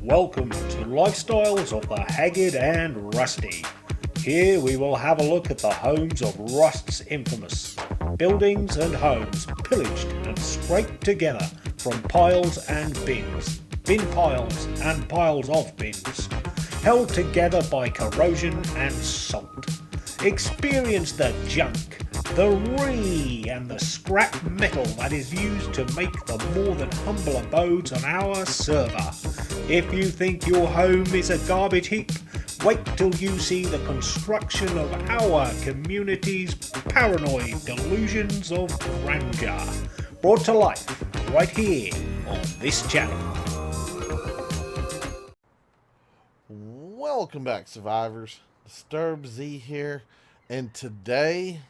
Welcome to Lifestyles of the Haggard and Rusty. Here we will have a look at the homes of Rust's infamous. Buildings and homes pillaged and scraped together from piles and bins. Bin piles and piles of bins. Held together by corrosion and salt. Experience the junk, the and the scrap metal that is used to make the more than humble abodes on our server. If you think your home is a garbage heap, wait till you see the construction of our community's paranoid delusions of grandeur, brought to life right here on this channel. Welcome back, survivors. Disturb Z here, and today,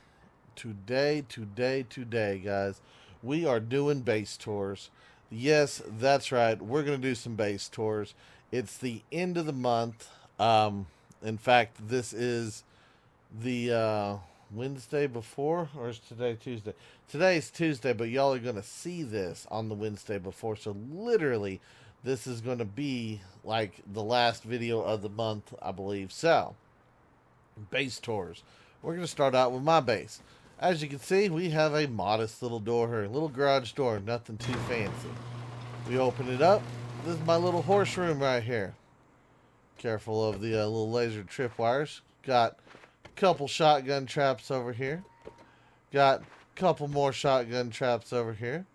guys, we are doing base tours. Yes, that's right. We're going to do some base tours. It's the end of the month. In fact, this is the Wednesday before, or is today Tuesday? Today's Tuesday, but y'all are going to see this on the Wednesday before. So literally, this is going to be like the last video of the month, I believe. So, base tours. We're going to start out with my base. As you can see, we have a modest little door here. Little garage door, nothing too fancy. We open it up. This is my little horse room right here. Careful of the little laser tripwires. Got a couple shotgun traps over here. Got a couple more shotgun traps over here.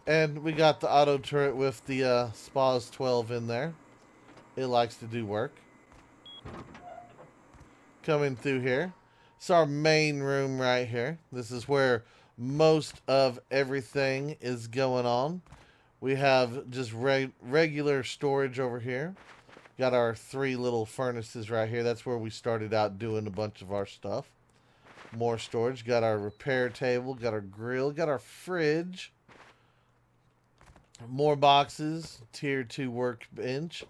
And we got the auto turret with the SPAS 12 in there. It likes to do work. Coming through here. It's our main room right here. This is where most of everything is going on. We have just regular storage over here. Got our 3 little furnaces right here. That's where we started out doing a bunch of our stuff. More storage. Got our repair table. Got our grill. Got our fridge. More boxes. Tier 2 workbench.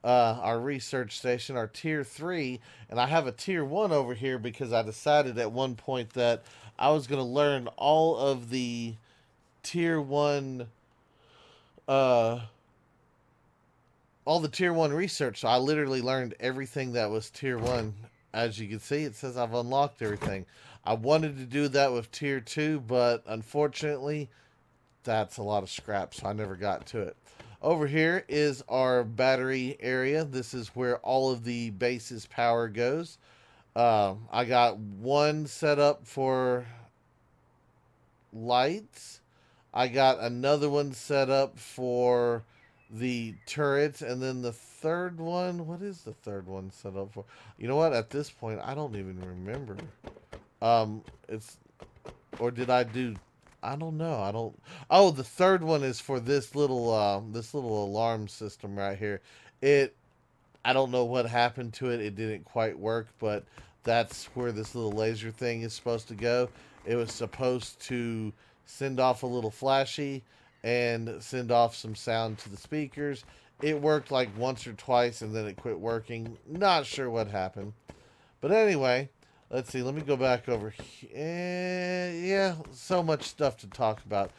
Our research station, our tier 3, and I have a tier 1 over here because I decided at one point that I was going to learn all of the tier 1 all the tier 1 research. So I literally learned everything that was tier 1. As you can see, it says I've unlocked everything. I wanted to do that with tier 2, but unfortunately that's a lot of scrap, so I never got to it. Over here is our battery area. This is where all of the base's power goes. I got one set up for lights. I got another one set up for the turrets. And then the third one, what is the third one set up for? You know what? At this point, I don't even remember. Or did I do... I don't know. Oh, the third one is for this little alarm system right here. I don't know what happened to it. It didn't quite work, but that's where this little laser thing is supposed to go. It was supposed to send off a little flashy and send off some sound to the speakers. It worked like once or twice and then it quit working. Not sure what happened. But anyway, let's see. Let me go back over here. Yeah, so much stuff to talk about.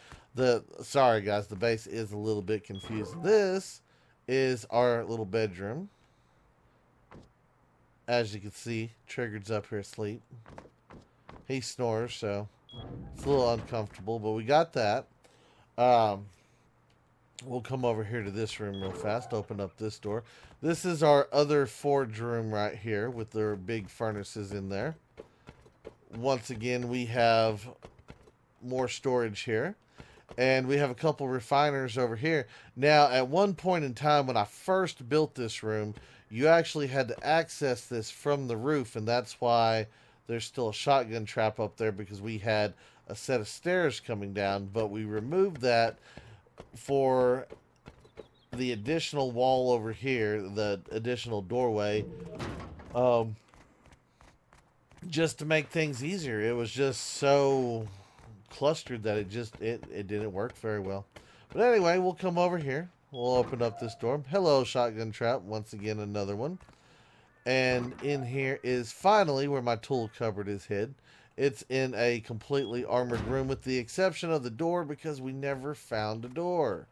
Sorry, guys. The base is a little bit confused. This is our little bedroom. As you can see, Triggered's up here asleep. He snores, so it's a little uncomfortable, but we got that. We'll come over here to this room real fast. Open up this door. This is our other forge room right here with their big furnaces in there. Once again, we have more storage here. And we have a couple refiners over here. Now, at one point in time when I first built this room, you actually had to access this from the roof. And that's why there's still a shotgun trap up there, because we had a set of stairs coming down. But we removed that for the additional wall over here, the additional doorway, just to make things easier. It was just so clustered that it didn't work very well. But anyway, we'll come over here. We'll open up this door. Hello, shotgun trap. Once again, another one. And in here is finally where my tool cupboard is hid. It's in a completely armored room with the exception of the door, because we never found a door.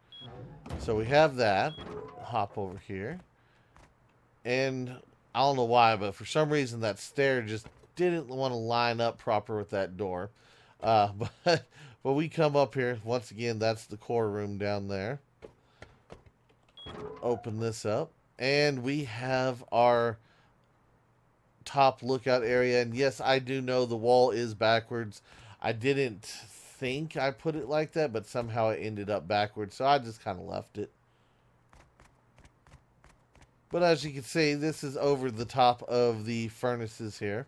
So we have that. hop over here. And I don't know why, but for some reason that stair just didn't want to line up proper with that door. But but we come up here once again. That's the core room down there. Open this up, and we have our top lookout area. And yes, I do know the wall is backwards. I didn't think I put it like that, but somehow it ended up backwards, so I just kind of left it. But as you can see, this is over the top of the furnaces here.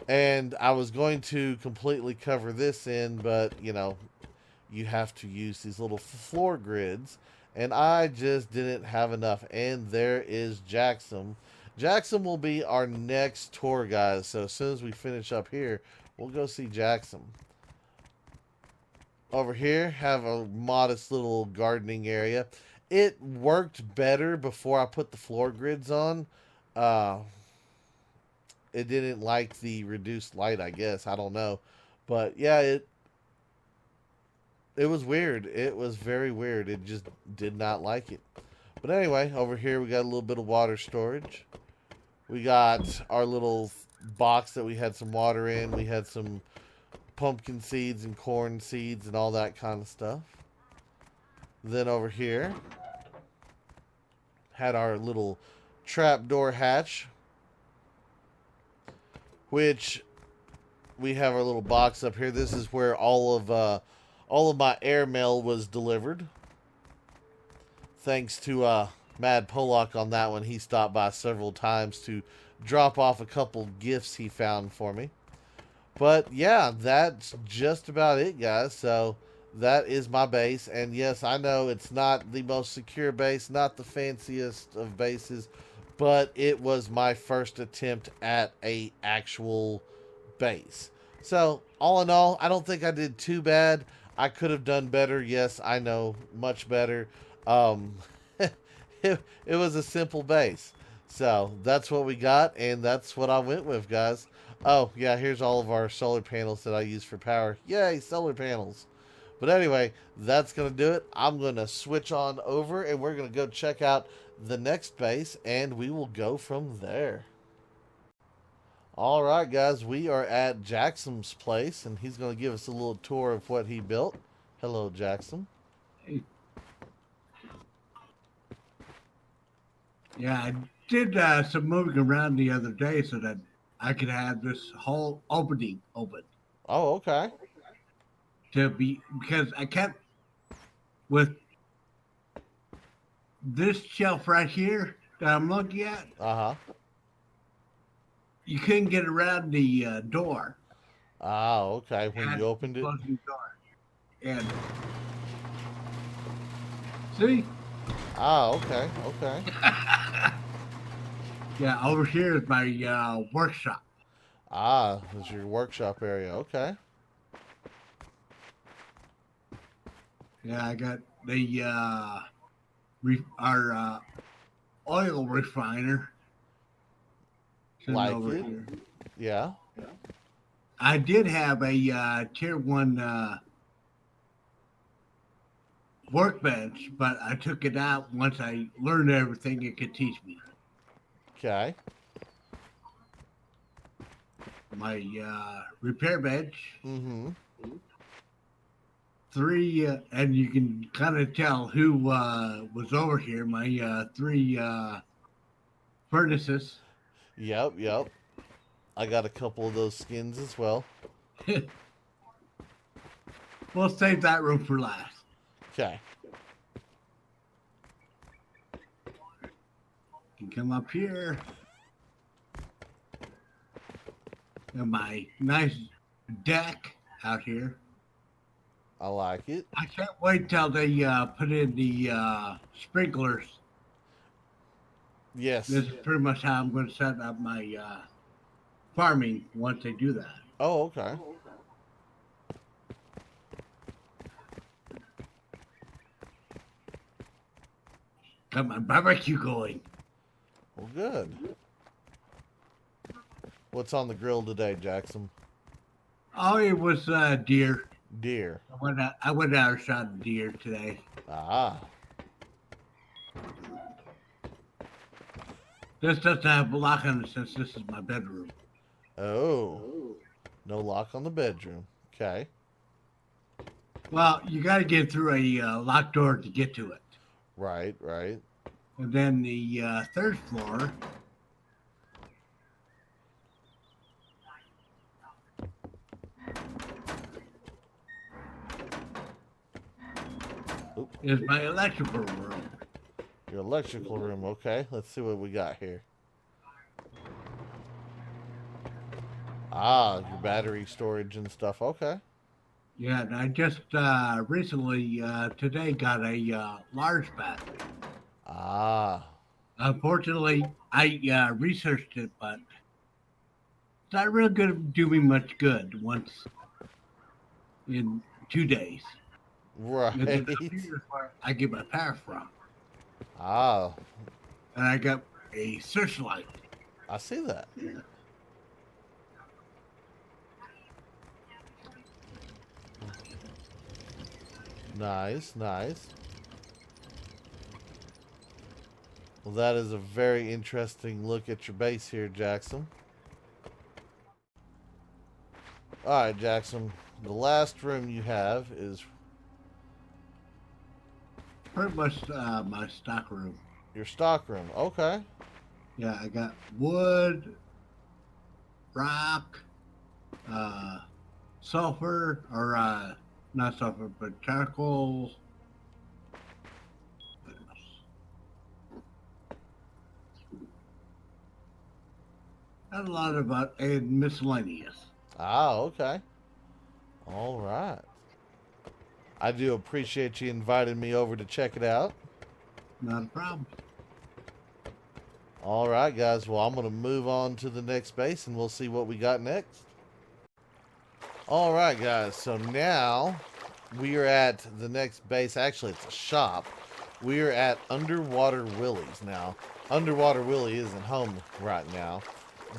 And I was going to completely cover this in, but, you know, you have to use these little floor grids. And I just didn't have enough. And there is Jackson. Jackson will be our next tour, guys. So as soon as we finish up here, we'll go see Jackson. Over here, have a modest little gardening area. It worked better before I put the floor grids on. It didn't like the reduced light, I guess. I don't know. But yeah, it was weird. It was very weird. It just did not like it. But anyway, over here we got a little bit of water storage. We got our little box that we had some water in. We had some pumpkin seeds and corn seeds and all that kind of stuff. Then over here had our little trapdoor hatch, which we have our little box up here. This is where all of my airmail was delivered. Thanks to Mad Pollock on that one. He stopped by several times to drop off a couple gifts he found for me. But yeah, that's just about it, guys. So that is my base. And yes, I know it's not the most secure base, not the fanciest of bases, but it was my first attempt at a actual base. So all in all, I don't think I did too bad. I could have done better. Yes, I know, much better. It was a simple base. So that's what we got, and that's what I went with, guys. Oh, yeah, here's all of our solar panels that I use for power. Yay, solar panels. But anyway, that's going to do it. I'm going to switch on over, and we're going to go check out the next base, and we will go from there. All right, guys, we are at Jackson's place, and he's going to give us a little tour of what he built. Hello, Jackson. Hey. Yeah, I did some moving around the other day so that I could have this whole opening open. Oh, okay. Because I kept with this shelf right here that I'm looking at. You couldn't get around the door. Ah, okay. When you opened it. Closing the door. And see? Ah, okay, okay. Yeah, over here is my workshop. Ah, this is your workshop area. Okay. Yeah, I got the our oil refiner. Like over it? here. Yeah. I did have a tier 1 workbench, but I took it out once I learned everything it could teach me. Okay. My repair bench. Mm-hmm. 3, and you can kind of tell who was over here. My 3 furnaces. Yep, yep. I got a couple of those skins as well. We'll save that room for last. Okay. You can come up here. And my nice deck out here. I like it. I can't wait till they put in the sprinklers. Yes. This is pretty much how I'm going to set up my farming once they do that. Oh, okay. Got my barbecue going. Well, good. What's on the grill today, Jackson? Oh, it was deer. Deer. I went out and shot a deer today. Ah. This doesn't have a lock on it since this is my bedroom. Oh, no lock on the bedroom. Okay. Well, you got to get through a locked door to get to it. Right, right. And then the third floor. Oop. Is my electrical room. Your electrical room. Okay, let's see what we got here. Ah, your battery storage and stuff. Okay. Yeah, and I just recently today got a large battery. Ah, Unfortunately, I researched it, but it's not real good at doing much good once in 2 days. right. And then here's where I get my power from. Ah, And I got a searchlight. I see that. Nice, nice. Well, that is a very interesting look at your base here, Jackson. Alright, Jackson. The last room you have is Pretty much my stock room. your stock room. Okay. Yeah, I got wood, rock, sulfur, or not sulfur, but charcoal. What else? Not a lot of and miscellaneous. Ah, okay. All right. I do appreciate you inviting me over to check it out. Not a problem. All right, guys. Well, I'm going to move on to the next base and we'll see what we got next. All right, guys. So now we are at the next base. Actually, it's a shop. We are at Underwater Willie's now. Underwater Willie isn't home right now,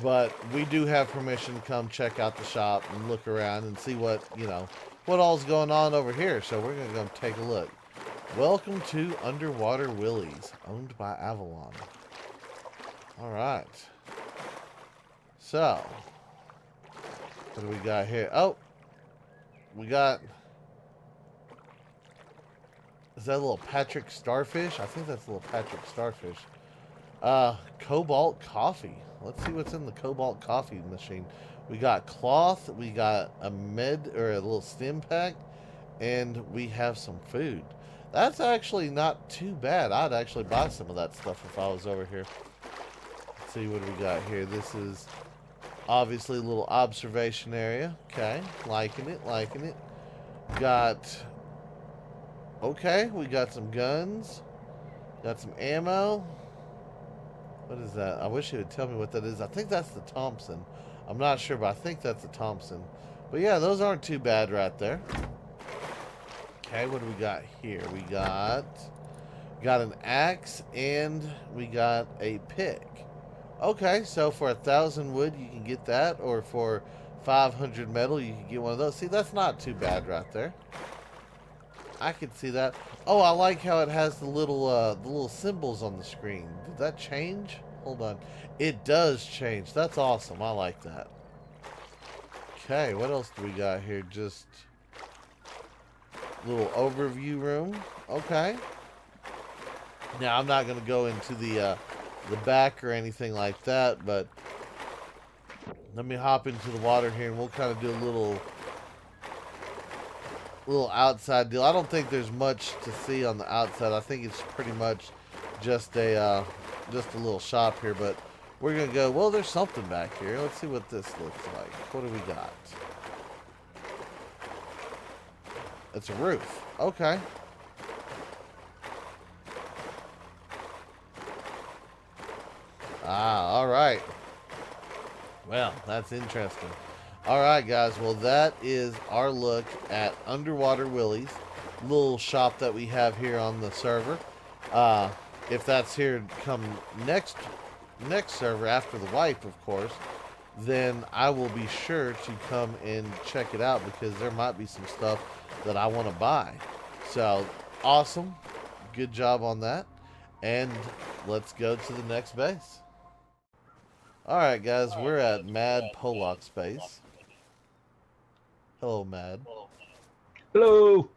but we do have permission to come check out the shop and look around and see what, what all's going on over here. So we're going to go take a look. Welcome to Underwater Willie's, owned by Avalon. All right. So, what do we got here? Oh, we got... Is that a little Patrick Starfish? I think that's a little Patrick Starfish. Cobalt Coffee. Let's see what's in the Cobalt Coffee machine. We got cloth, we got a a little stim pack, and we have some food. That's actually not too bad. I'd actually buy some of that stuff if I was over here. Let's see what we got here. This is obviously a little observation area. Okay, liking it, liking it. Okay, we got some guns. Got some ammo. What is that? I wish you would tell me what that is. I think that's the Thompson. I'm not sure, but I think that's the Thompson. But yeah, those aren't too bad right there. Okay, what do we got here? We got an axe and we got a pick. Okay, so for 1,000 wood you can get that, or for 500 metal you can get one of those. See, that's not too bad right there. I can see that. Oh, I like how it has the little symbols on the screen. Did that change? Hold on. It does change. That's awesome. I like that. Okay, what else do we got here? Just little overview room. Okay. Now, I'm not going to go into the back or anything like that, but let me hop into the water here and we'll kind of do a little outside deal. I don't think there's much to see on the outside. I think it's pretty much just a little shop here, but we're gonna go. Well, there's something back here. Let's see what this looks like. What do we got? It's a roof. Okay. Ah, all right. Well, that's interesting. All right, guys. Well, that is our look at Underwater Willie's, little shop that we have here on the server. If that's here come next server after the wipe, of course, then I will be sure to come and check it out because there might be some stuff that I want to buy. So, awesome. Good job on that. And let's go to the next base. All right, guys, we're at Mad Pollock Space. Hello, Mad. Hello.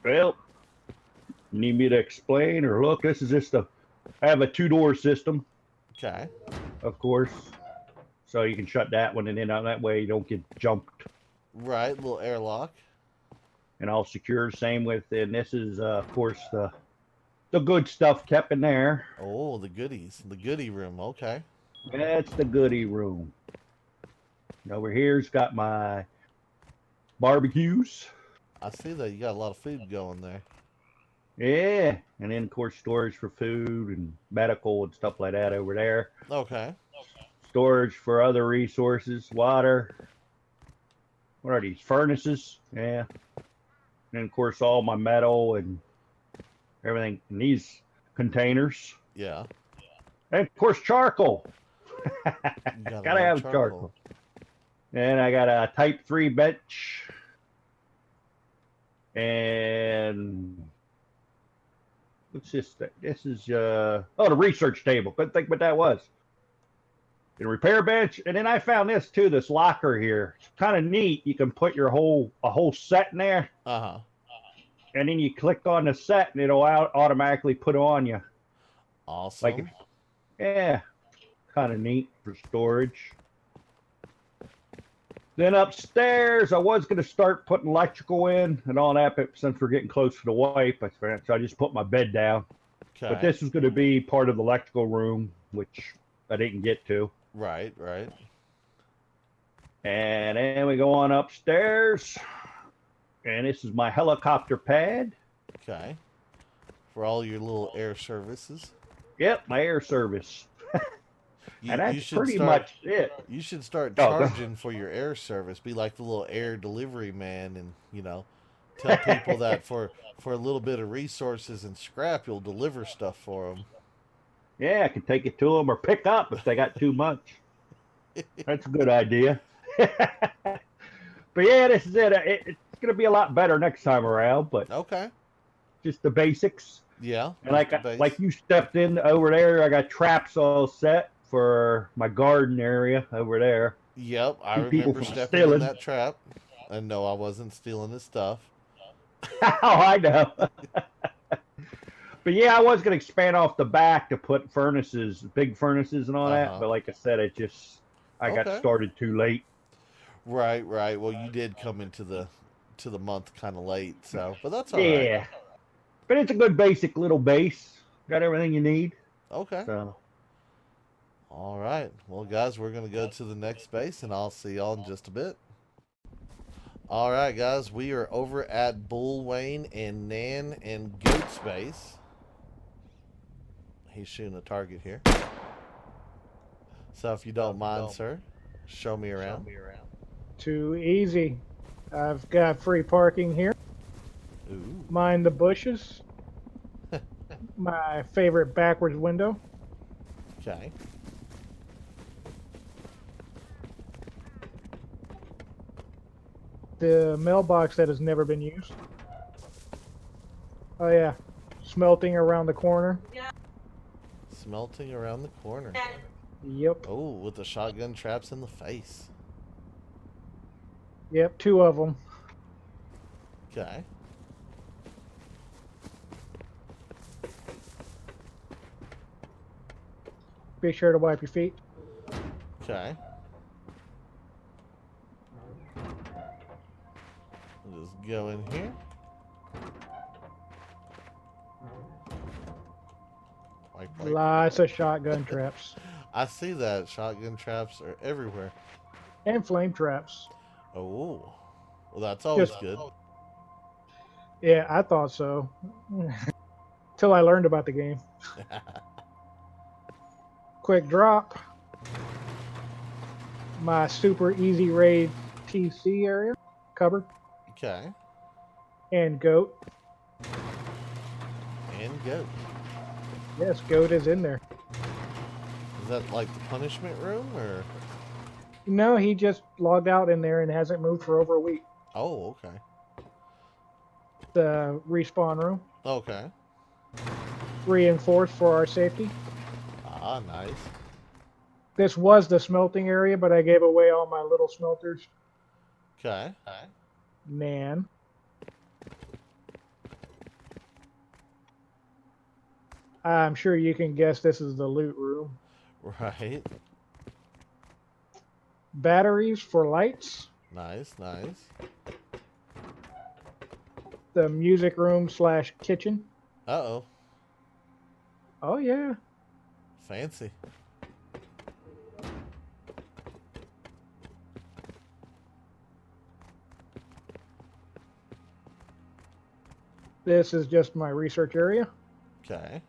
Well, you need me to explain or look? This is just I have a two-door system, Okay. of course, so you can shut that one and then that way you don't get jumped Right, little airlock. and all secure. Same with, and this is, of course, the good stuff kept in there. Oh, the goodies. The goodie room. Okay. That's the goodie room. And over here's got my barbecues. I see that you got a lot of food going there. Yeah, and then of course storage for food and medical and stuff like that over there. Okay. Storage for other resources, water. What are these? Furnaces? Yeah. And of course all my metal and everything in these containers. Yeah. And of course charcoal. You got a Gotta lot of have charcoal. And I got a Type 3 bench. And what's this? This is the research table. Couldn't think what that was. And repair bench. And then I found this too, this locker here. It's kind of neat. You can put a whole set in there. Uh-huh. And then you click on the set and it'll automatically put on you. Awesome. Like, yeah, kind of neat for storage. Then upstairs, I was going to start putting electrical in and all that, but since we're getting close to the wipe, so I just put my bed down. Okay. But this is going to be part of the electrical room, which I didn't get to. Right, right. And then we go on upstairs, and this is my helicopter pad. Okay. For all your little air services. Yep, my air service. And that's pretty much it. You should start Oh, charging for your air service. Be like the little air delivery man, and tell people that for a little bit of resources and scrap, you'll deliver stuff for them. Yeah, I can take it to them or pick up if they got too much. That's a good idea. But yeah, this is it. It's going to be a lot better next time around, but Okay. just the basics. Yeah. And like you stepped in over there, I got traps all set for my garden area over there. Yep, I Keep people remember from stepping in stealing. that trap. And no, I wasn't stealing his stuff. Oh, I know. But yeah, I was going to expand off the back to put furnaces, big furnaces and all Uh-huh. that. But like I said, I got Okay. started too late. Right, right. Well, you did come into the month kind of late, so but that's all right. Yeah. But it's a good basic little base. Got everything you need. Okay. So All right. Well, guys, we're going to go to the next base, and I'll see y'all in just a bit. All right, guys, we are over at Bull Wayne and Nan and Goat Space. He's shooting a target here. So if you don't mind, sir, show me around. Too easy. I've got free parking here. Ooh. Mind the bushes. My favorite backwards window. Okay. The mailbox that has never been used. Oh yeah. Smelting around the corner. Smelting around the corner. Yep. Oh, with the shotgun traps in the face. Yep, 2 of them. Okay. Be sure to wipe your feet. Okay. We'll just go in here. Wipe. Lots of shotgun traps. I see that. Shotgun traps are everywhere. And flame traps. Oh. Well, that's always Just- good. Yeah, I thought so. Till I learned about the game. Quick drop. My super easy raid TC area. Cupboard. Okay. And goat. And go. Yes, goat is in there. Is that like the punishment room or? No, he just logged out in there and hasn't moved for over a week. Oh, okay. The respawn room. Okay. reinforced for our safety. Ah, nice. This was the smelting area, but I gave away all my little smelters. Okay. Man. I'm sure you can guess this is the loot room. Right. Batteries for lights. Nice. The music room / kitchen. Uh-oh. Oh, yeah. Fancy. This is just my research area. Okay.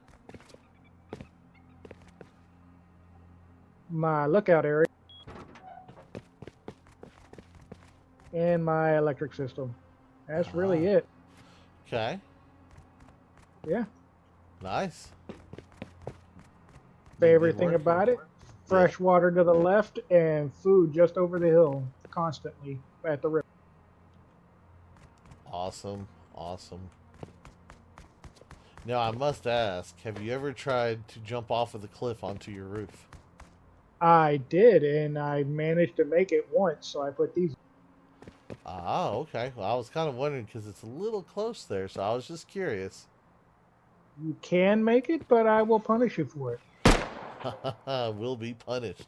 My lookout area. And my electric system. That's really it. Okay. Yeah. Nice. Favorite Good thing work. about it, fresh water to the left and food just over the hill constantly at the river. Awesome. Now, I must ask, have you ever tried to jump off of the cliff onto your roof? I did, and I managed to make it once, so I put these. Ah, okay. Well, I was kind of wondering because it's a little close there, so I was just curious. You can make it, but I will punish you for it. Will be punished.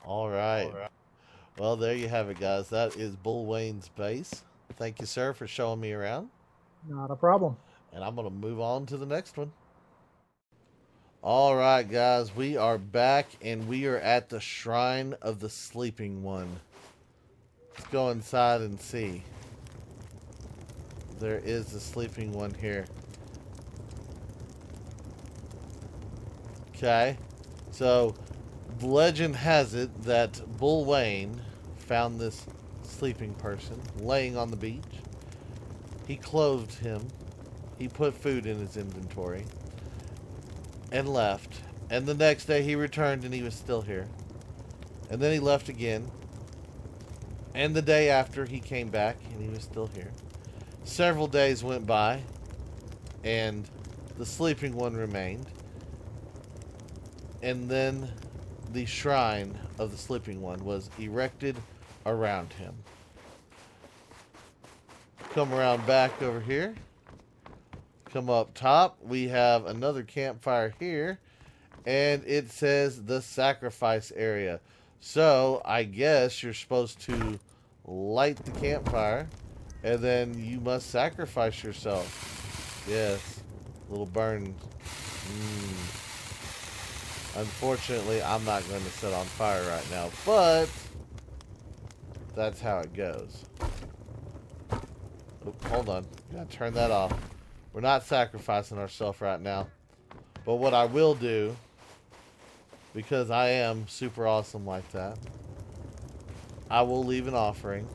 All right. Well, there you have it, guys. That is Bull Wayne's base. Thank you, sir, for showing me around. Not a problem. And I'm going to move on to the next one. All right, guys. We are back, and we are at the Shrine of the Sleeping One. Let's go inside and see. There is the Sleeping One here. Okay. So, the legend has it that Bull Wayne found this sleeping person laying on the beach. He clothed him. He put food in his inventory and left. And the next day he returned and he was still here. And then he left again. And the day after he came back and he was still here. Several days went by and the sleeping one remained. And then the shrine of the sleeping one was erected around him. Come around back over here. Come up top. We have another campfire here. And it says the sacrifice area. So I guess you're supposed to light the campfire. And then you must sacrifice yourself. Yes. Little burn. Unfortunately, I'm not going to set on fire right now, but that's how it goes. Oh, hold on. Gotta turn that off. We're not sacrificing ourselves right now. But what I will do, because I am super awesome like that, I will leave an offering.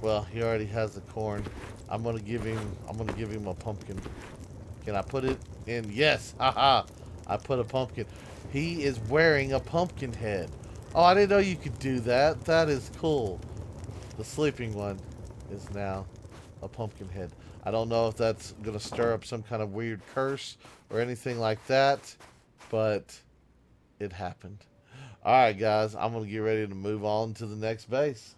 Well, he already has the corn. I'm gonna give him a pumpkin. Can I put it in? Yes, haha. I put a pumpkin. He is wearing a pumpkin head. Oh, I didn't know you could do that. That is cool. The sleeping one is now a pumpkin head. I don't know if that's gonna stir up some kind of weird curse or anything like that, but it happened. Alright guys, I'm gonna get ready to move on to the next base.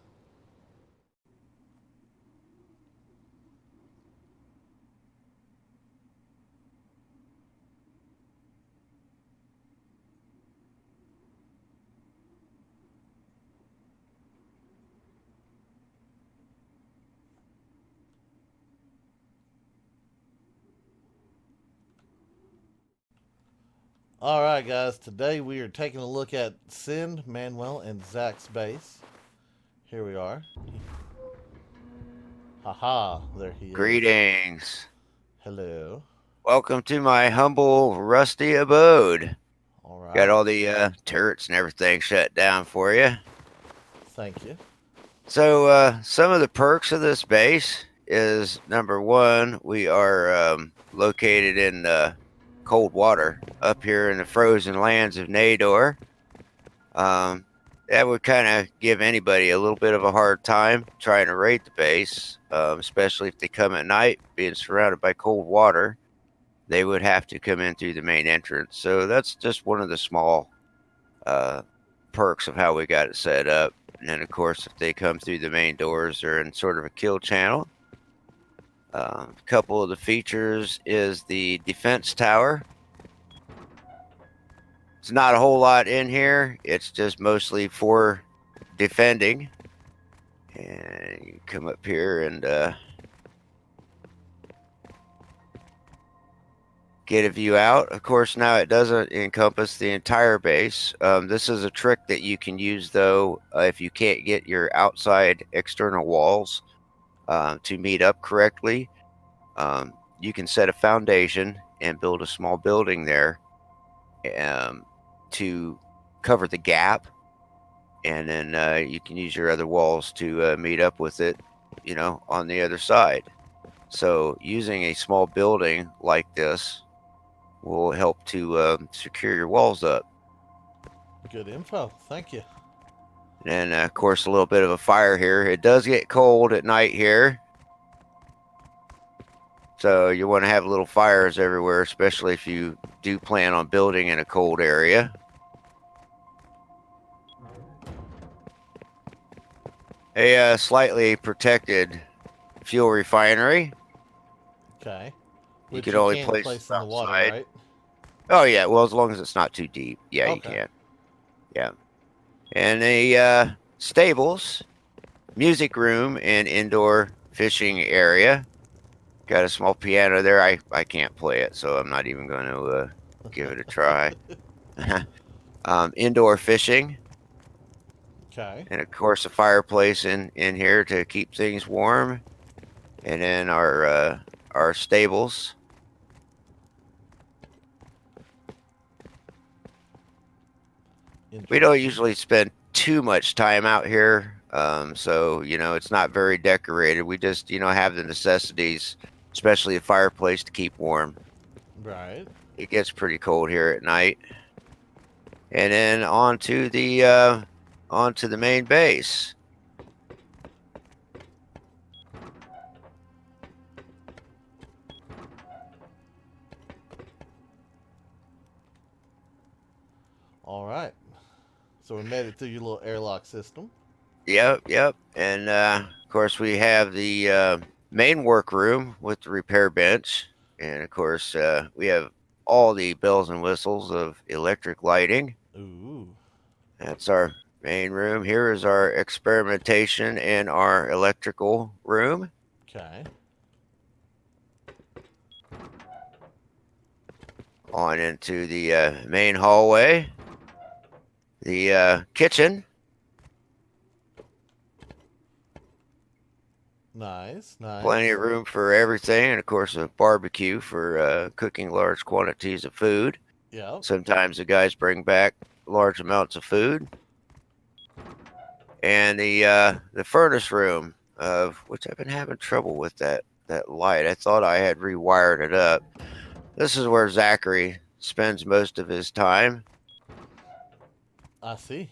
Alright guys, today we are taking a look at Sin, Manuel, and Zach's base. Here we are. Haha, there he is. Greetings. Hello. Welcome to my humble, rusty abode. Alright. Got all the turrets and everything shut down for you. Thank you. So, some of the perks of this base is, number one, we are located in cold water up here in the frozen lands of Nador. that would kind of give anybody a little bit of a hard time trying to raid the base, especially if they come at night, being surrounded by cold water. They would have to come in through the main entrance. So that's just one of the small perks of how we got it set up. And then, of course, if they come through the main doors, they're in sort of a kill channel. A couple of the features is the defense tower. It's not a whole lot in here. It's just mostly for defending. And you come up here and get a view out. Of course, now it doesn't encompass the entire base. This is a trick that you can use, though, if you can't get your outside external walls to meet up correctly. You can set a foundation and build a small building there to cover the gap, and then you can use your other walls to meet up with it, on the other side. So using a small building like this will help to secure your walls up. Good info. Thank you. And of course, a little bit of a fire here. It does get cold at night here, so you want to have little fires everywhere, especially if you do plan on building in a cold area. A slightly protected fuel refinery. Okay. You Which could only can't place in the water, outside. right? Oh yeah, well, as long as it's not too deep, yeah, you Okay. can. Yeah, and a stables, music room, and indoor fishing area. Got a small piano there. I can't play it, so I'm not even going to give it a try. Indoor fishing. Okay. And of course, a fireplace in here to keep things warm, and then our stables. We don't usually spend too much time out here, so it's not very decorated. We just have the necessities, especially a fireplace to keep warm. Right. It gets pretty cold here at night, and then onto the main base. All right. So we made it through your little airlock system. Yep. And of course, we have the main workroom with the repair bench, and of course, we have all the bells and whistles of electric lighting. Ooh. That's our main room. Here is our experimentation and our electrical room. Okay. On into the main hallway. The kitchen. Nice. Plenty of room for everything, and of course a barbecue for cooking large quantities of food. Yeah. Sometimes the guys bring back large amounts of food. And the furnace room, which I've been having trouble with that light. I thought I had rewired it up. This is where Zachary spends most of his time. I see.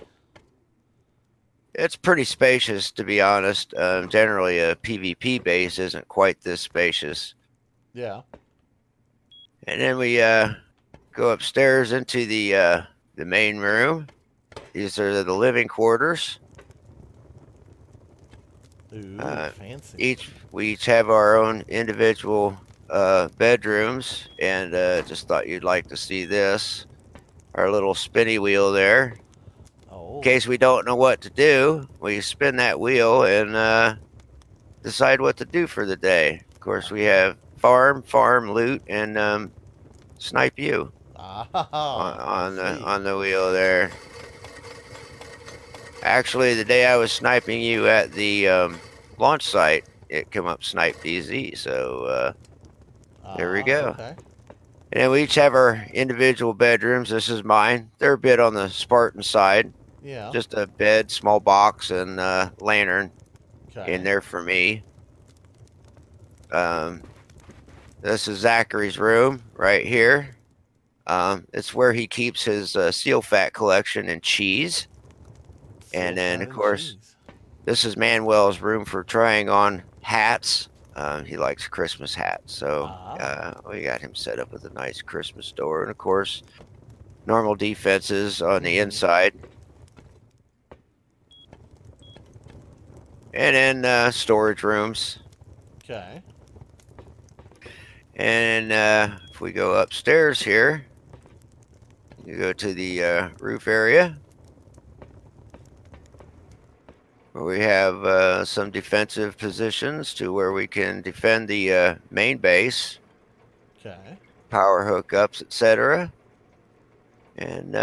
It's pretty spacious, to be honest. Generally, a PvP base isn't quite this spacious. Yeah. And then we go upstairs into the main room. These are the living quarters. Ooh, fancy. We each have our own individual bedrooms, and just thought you'd like to see this. Our little spinny wheel there. Oh. In case we don't know what to do, we spin that wheel and decide what to do for the day. Of course, we have farm, loot, and snipe you on the wheel there. Actually, the day I was sniping you at the launch site, it come up sniped easy. So there we go. Okay. And then we each have our individual bedrooms. This is mine. They're a bit on the Spartan side. Yeah. Just a bed, small box, and lantern Okay. in there for me. This is Zachary's room right here. It's where he keeps his seal fat collection and cheese. And then, of Silk course, cheese. this is Manuel's room for trying on hats. He likes Christmas hats, so we got him set up with a nice Christmas door. And of course, normal defenses on the inside. And then storage rooms. Okay. And if we go upstairs here, you go to the roof area, where we have some defensive positions to where we can defend the main base, Okay. power hookups, etc. And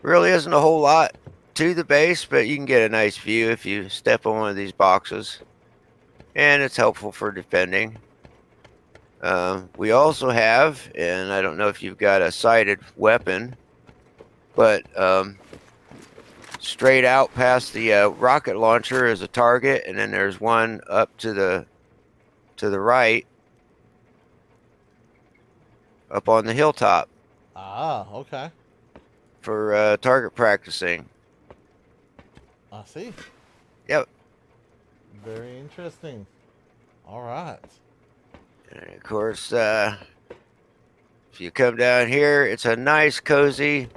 really isn't a whole lot to the base, but you can get a nice view if you step on one of these boxes. And it's helpful for defending. We also have, and I don't know if you've got a sighted weapon, but straight out past the rocket launcher is a target, and then there's one up to the right, up on the hilltop Okay. for target practicing. I see. Yep. Very interesting. All right. And of course, if you come down here, it's a nice, cozy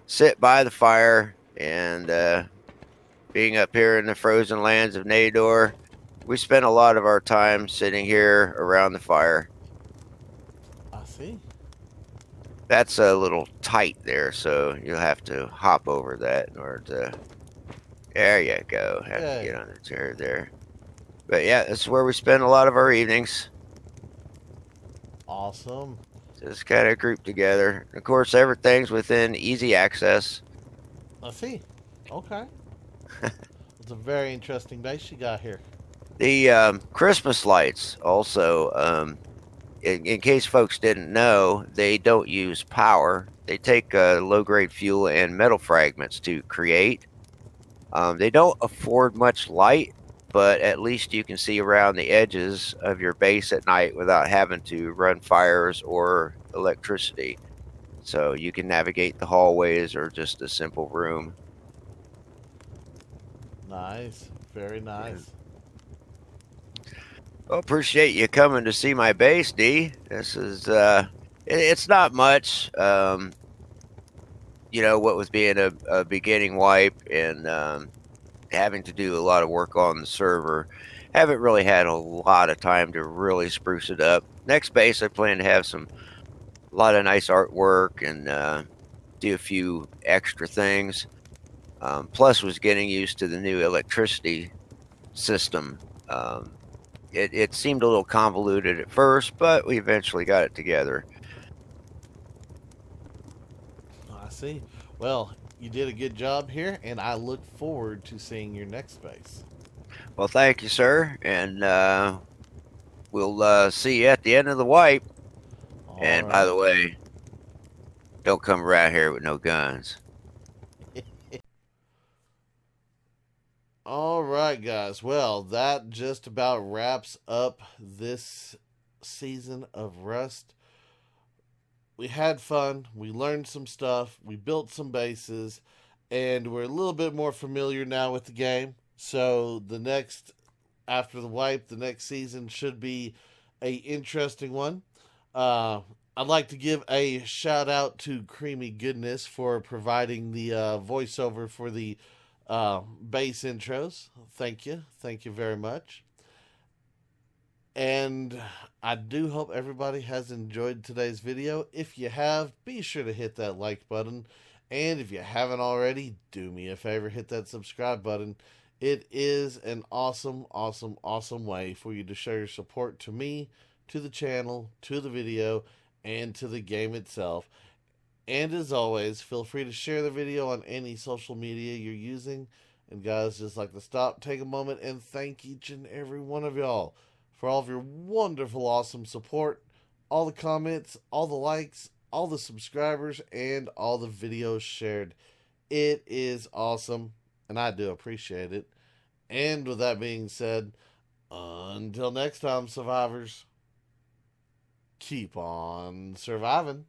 sit by the fire. And being up here in the frozen lands of Nador, we spend a lot of our time sitting here around the fire. I see. That's a little tight there, so you'll have to hop over that in order to... There you go. Have to get on the chair there. But yeah, that's where we spend a lot of our evenings. Awesome. Just kind of grouped together. Of course, everything's within easy access. I see. Okay. It's a very interesting base you got here. The Christmas lights also, in case folks didn't know, they don't use power. They take low-grade fuel and metal fragments to create. They don't afford much light, but at least you can see around the edges of your base at night without having to run fires or electricity. So you can navigate the hallways or just a simple room. Nice. Very nice. Well, appreciate you coming to see my base, D. This is, it's not much. You know, what with being a beginning wipe and having to do a lot of work on the server, haven't really had a lot of time to really spruce it up. Next base, I plan to have a lot of nice artwork and do a few extra things. Plus, was getting used to the new electricity system. It seemed a little convoluted at first, but we eventually got it together. I see. Well, you did a good job here, and I look forward to seeing your next base. Well, thank you, sir, and we'll see you at the end of the wipe. And by the way, don't come around here with no guns. All right, guys. Well, that just about wraps up this season of Rust. We had fun. We learned some stuff. We built some bases. And we're a little bit more familiar now with the game. So after the wipe, the next season should be a interesting one. I'd like to give a shout out to Creamy Goodness for providing the voiceover for the base intros. Thank you. Thank you very much. And I do hope everybody has enjoyed today's video. If you have, be sure to hit that like button. And if you haven't already, do me a favor, hit that subscribe button. It is an awesome, awesome, awesome way for you to show your support to me, to the channel, to the video, and to the game itself. And as always, feel free to share the video on any social media you're using. And guys, just like to stop, take a moment, and thank each and every one of y'all for all of your wonderful, awesome support, all the comments, all the likes, all the subscribers, and all the videos shared. It is awesome, and I do appreciate it. And with that being said, until next time, survivors, keep on surviving.